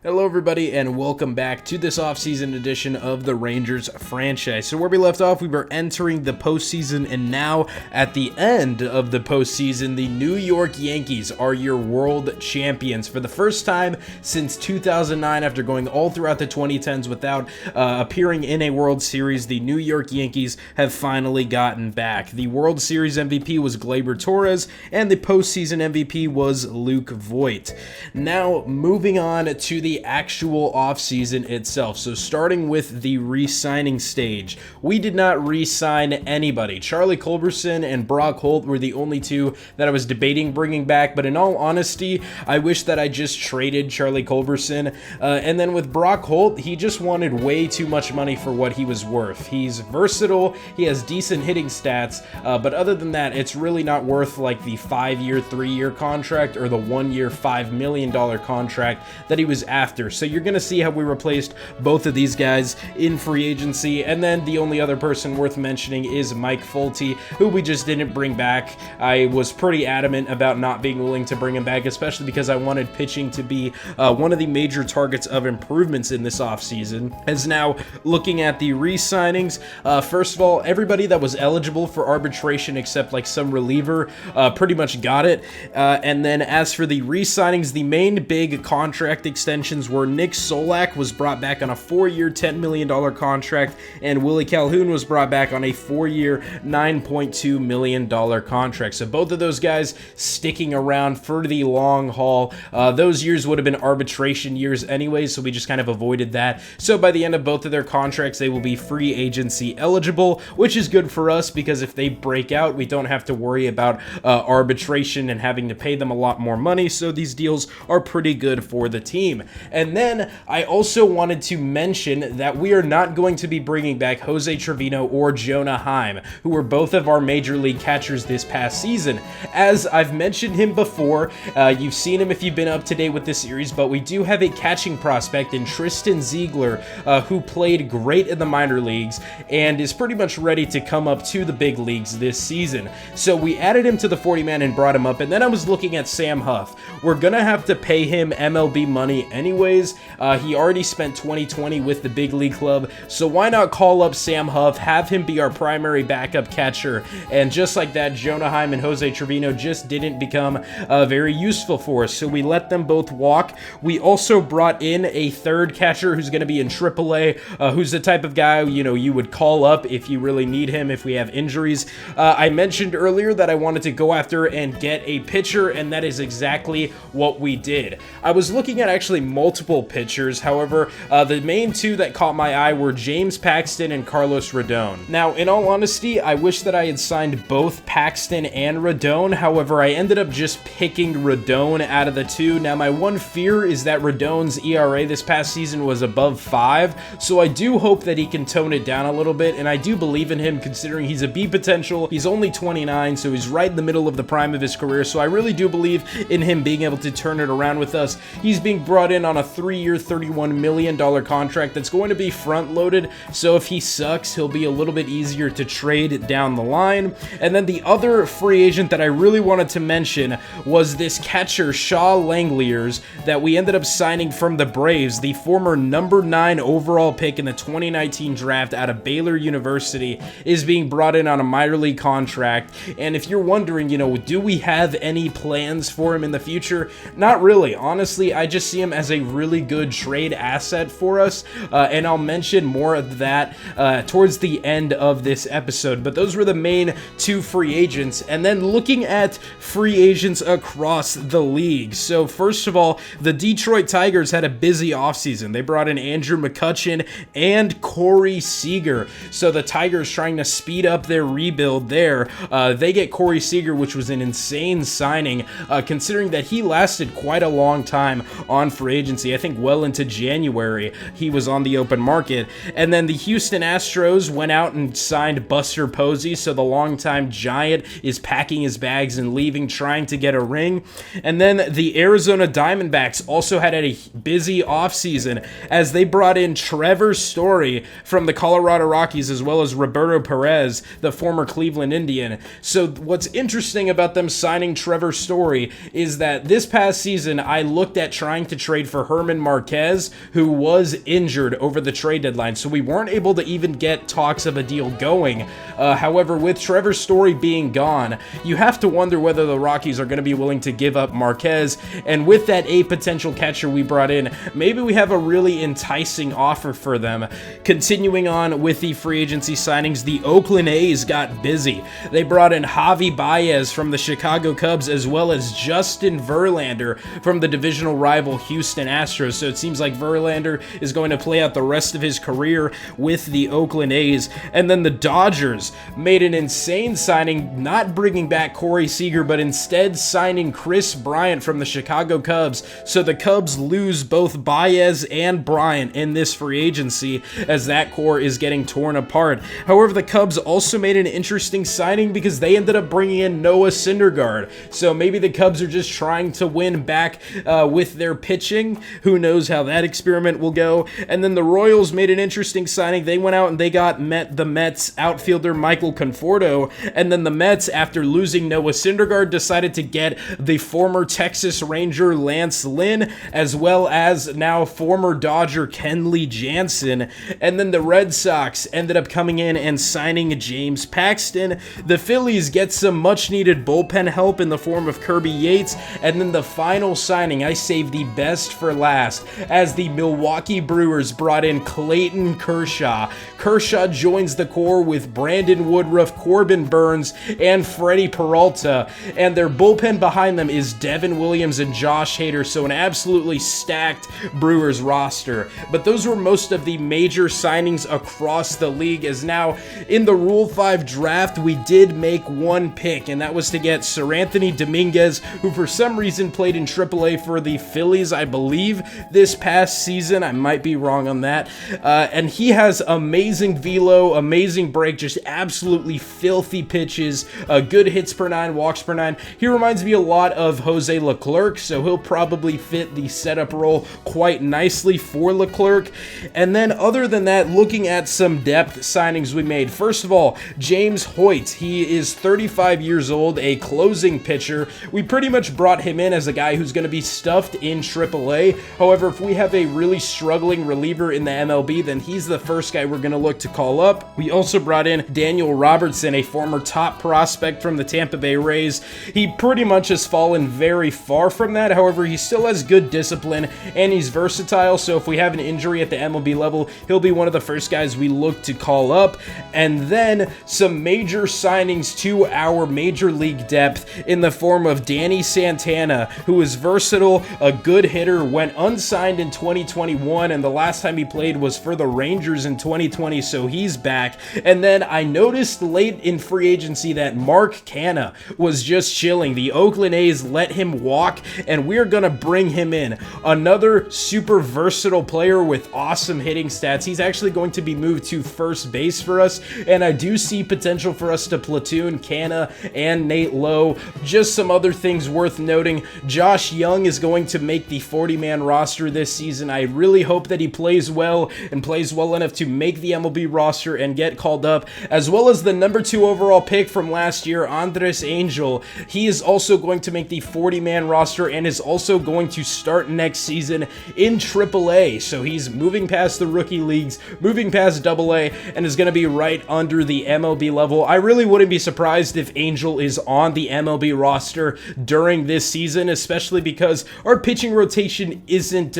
Hello everybody and welcome back to this offseason edition of the Rangers franchise. So where we left off, we were entering the postseason, and now at the end of the postseason, the New York Yankees are your world champions. For the first time since 2009, after going all throughout the 2010s without appearing in a World Series, the New York Yankees have finally gotten back. The World Series MVP was Gleyber Torres, and the postseason MVP was Luke Voit. Now, moving on to the actual offseason itself. So starting with the re-signing stage, we did not re-sign anybody. Charlie Culberson and Brock Holt were the only two that I was debating bringing back, but in all honesty, I wish that I just traded Charlie Culberson. And then with Brock Holt, he just wanted way too much money for what he was worth. He's versatile, he has decent hitting stats, but other than that, it's really not worth like the 5-year, 3-year contract or the 1-year, $5 million contract that he was after. So you're going to see how we replaced both of these guys in free agency. And then the only other person worth mentioning is Mike Folty, who we just didn't bring back. I was pretty adamant about not being willing to bring him back, especially because I wanted pitching to be one of the major targets of improvements in this offseason. As now looking at the re-signings, first of all, everybody that was eligible for arbitration except like some reliever pretty much got it. And then as for the re-signings, the main big contract extensions were Nick Solak was brought back on a 4-year, $10 million contract, and Willie Calhoun was brought back on a 4-year, $9.2 million contract. So both of those guys sticking around for the long haul. Those years would have been arbitration years anyway, so we just kind of avoided that. So by the end of both of their contracts, they will be free agency eligible, which is good for us because if they break out, we don't have to worry about arbitration and having to pay them a lot more money. So these deals are pretty good for the team. And then I also wanted to mention that we are not going to be bringing back Jose Trevino or Jonah Heim, who were both of our major league catchers this past season. As I've mentioned him before, you've seen him if you've been up to date with this series, but we do have a catching prospect in Tristan Ziegler, who played great in the minor leagues and is pretty much ready to come up to the big leagues this season. So we added him to the 40-man and brought him up, and then I was looking at Sam Huff. We're gonna have to pay him MLB money anyways. He already spent 2020 with the big league club, so why not call up Sam Huff, have him be our primary backup catcher, and just like that, Jonah Heim and Jose Trevino just didn't become very useful for us, so we let them both walk. We also brought in a third catcher who's going to be in AAA, who's the type of guy, you would call up if you really need him if we have injuries. I mentioned earlier that I wanted to go after and get a pitcher, and that is exactly what we did. I was looking at actually multiple pitchers. However, the main two that caught my eye were James Paxton and Carlos Rodon. Now, in all honesty, I wish that I had signed both Paxton and Rodon. However, I ended up just picking Rodon out of the two. Now, my one fear is that Rodon's ERA this past season was above 5, so I do hope that he can tone it down a little bit, and I do believe in him considering he's a B potential. He's only 29, so he's right in the middle of the prime of his career, so I really do believe in him being able to turn it around with us. He's being brought in on a 3-year, $31 million contract that's going to be front-loaded, so if he sucks, he'll be a little bit easier to trade down the line. And then the other free agent that I really wanted to mention was this catcher, Shaw Langeliers, that we ended up signing from the Braves, the former number 9 overall pick in the 2019 draft out of Baylor University, is being brought in on a minor league contract. And if you're wondering, do we have any plans for him in the future? Not really. Honestly, I just see him as a really good trade asset for us, and I'll mention more of that towards the end of this episode. But those were the main two free agents. And then looking at free agents across the league. So first of all, the Detroit Tigers had a busy offseason. They brought in Andrew McCutchen and Corey Seager. So the Tigers trying to speed up their rebuild there. They get Corey Seager, which was an insane signing, considering that he lasted quite a long time on free agency. I think well into January he was on the open market. And then the Houston Astros went out and signed Buster Posey, so the longtime Giant is packing his bags and leaving, trying to get a ring. And then the Arizona Diamondbacks also had a busy offseason as they brought in Trevor Story from the Colorado Rockies, as well as Roberto Perez, the former Cleveland Indian. So what's interesting about them signing Trevor Story is that this past season I looked at trying to trade traded for Herman Marquez, who was injured over the trade deadline, so we weren't able to even get talks of a deal going. However, with Trevor Story being gone, you have to wonder whether the Rockies are going to be willing to give up Marquez, and with that potential catcher we brought in, maybe we have a really enticing offer for them. Continuing on with the free agency signings, the Oakland A's got busy. They brought in Javi Baez from the Chicago Cubs, as well as Justin Verlander from the divisional rival Houston Astros. So it seems like Verlander is going to play out the rest of his career with the Oakland A's. And then the Dodgers made an insane signing, not bringing back Corey Seager, but instead signing Chris Bryant from the Chicago Cubs. So the Cubs lose both Baez and Bryant in this free agency, as that core is getting torn apart. However, the Cubs also made an interesting signing because they ended up bringing in Noah Syndergaard. So maybe the Cubs are just trying to win back with their pitching. Who knows how that experiment will go. And then the Royals made an interesting signing. They went out and they got the Mets outfielder Michael Conforto. And then the Mets, after losing Noah Syndergaard, decided to get the former Texas Ranger Lance Lynn, as well as now former Dodger Kenley Jansen. And then the Red Sox ended up coming in and signing James Paxton. The Phillies get some much needed bullpen help in the form of Kirby Yates. And then the final signing, I saved the best for last, as the Milwaukee Brewers brought in Clayton Kershaw. Kershaw joins the core with Brandon Woodruff, Corbin Burns, and Freddie Peralta. And their bullpen behind them is Devin Williams and Josh Hader. So an absolutely stacked Brewers roster. But those were most of the major signings across the league, as now in the Rule 5 draft, we did make one pick, and that was to get Seranthony Dominguez, who for some reason played in AAA for the Phillies, I believe, this past season. I might be wrong on that. And he has amazing velo, amazing break, just absolutely filthy pitches, good hits per 9, walks per 9. He reminds me a lot of Jose Leclerc, so he'll probably fit the setup role quite nicely for Leclerc. And then other than that, looking at some depth signings we made. First of all, James Hoyt. He is 35 years old, a closing pitcher. We pretty much brought him in as a guy who's going to be stuffed in AAA. However, if we have a really struggling reliever in the MLB, then he's the first guy we're going to look to call up. We also brought in Daniel Robertson, a former top prospect from the Tampa Bay Rays. He pretty much has fallen very far from that. However, he still has good discipline and he's versatile. So if we have an injury at the MLB level, he'll be one of the first guys we look to call up. And then some major signings to our major league depth in the form of Danny Santana, who is versatile, a good hitter, went unsigned in 2021, and the last time he played was for the Rangers in 2020, so he's back. And then I noticed late in free agency that Mark Canha was just chilling. The Oakland A's let him walk, and we're going to bring him in. Another super versatile player with awesome hitting stats. He's actually going to be moved to first base for us, and I do see potential for us to platoon Canha and Nate Lowe. Just some other things worth noting. Josh Young is going to make the 40-man roster this season. I really hope that he plays well and plays well enough to make the MLB roster and get called up, as well as the number 2 overall pick from last year, Andres Angel. He is also going to make the 40-man roster and is also going to start next season in AAA. So he's moving past the rookie leagues, moving past AA, and is going to be right under the MLB level. I really wouldn't be surprised if Angel is on the MLB roster during this season, especially because our pitching rotation isn't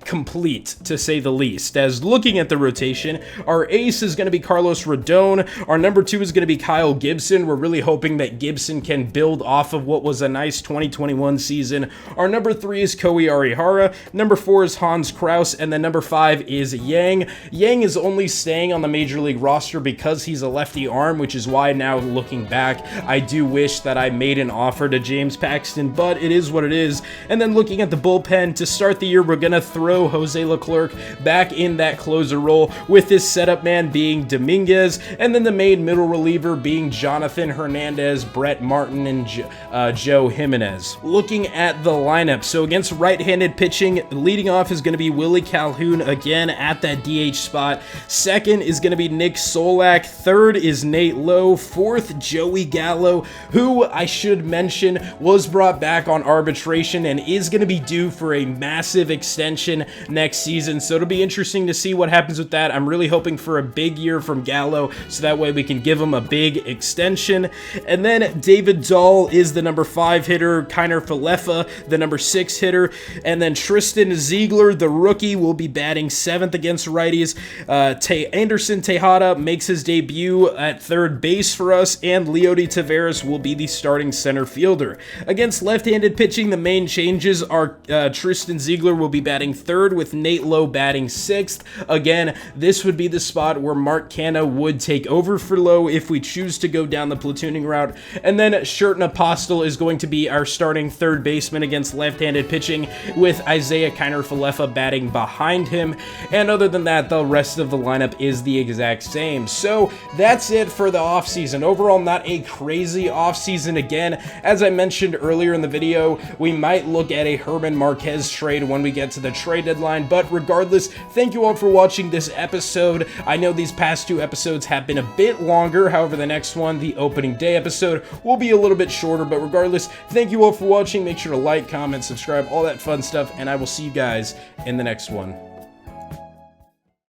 complete, to say the least. As looking at the rotation, our ace is going to be Carlos Rodon. Our number 2 is going to be Kyle Gibson. We're really hoping that Gibson can build off of what was a nice 2021 season. Our number 3 is Kohei Arihara. Number 4 is Hans Kraus. And then number 5 is Yang. Yang is only staying on the Major League roster because he's a lefty arm, which is why now looking back, I do wish that I made an offer to James Paxton, but it is what it is. And then looking at the bullpen, to start the year, we're going to throw Jose Leclerc back in that closer role, with his setup man being Dominguez, and then the main middle reliever being Jonathan Hernandez, Brett Martin, and Joe Jimenez. Looking at the lineup, so against right-handed pitching, leading off is going to be Willie Calhoun again at that DH spot. Second is going to be Nick Solak. Third is Nate Lowe. Fourth, Joey Gallo, who I should mention was brought back on arbitration and is going to be due for a a massive extension next season. So it'll be interesting to see what happens with that. I'm really hoping for a big year from Gallo, so that way we can give him a big extension. And then David Dahl is the number 5 hitter, Kiner Falefa, the number 6 hitter, and then Tristan Ziegler, the rookie, will be batting 7th against righties. Anderson Tejada makes his debut at 3rd base for us, and Leody Taveras will be the starting center fielder. Against left-handed pitching, the main changes are Tristan Ziegler will be batting 3rd with Nate Lowe batting 6th. Again, this would be the spot where Mark Canha would take over for Lowe if we choose to go down the platooning route. And then Sherten Apostel is going to be our starting 3rd baseman against left-handed pitching, with Isaiah Kiner Falefa batting behind him. And other than that, the rest of the lineup is the exact same. So that's it for the offseason. Overall, not a crazy offseason again. As I mentioned earlier in the video, we might look at a Herman Marquez trade when we get to the trade deadline. But regardless, thank you all for watching this episode. I know these past 2 episodes have been a bit longer. However, the next one, the opening day episode, will be a little bit shorter. But regardless, thank you all for watching. Make sure to like, comment, subscribe, all that fun stuff, and I will see you guys in the next one.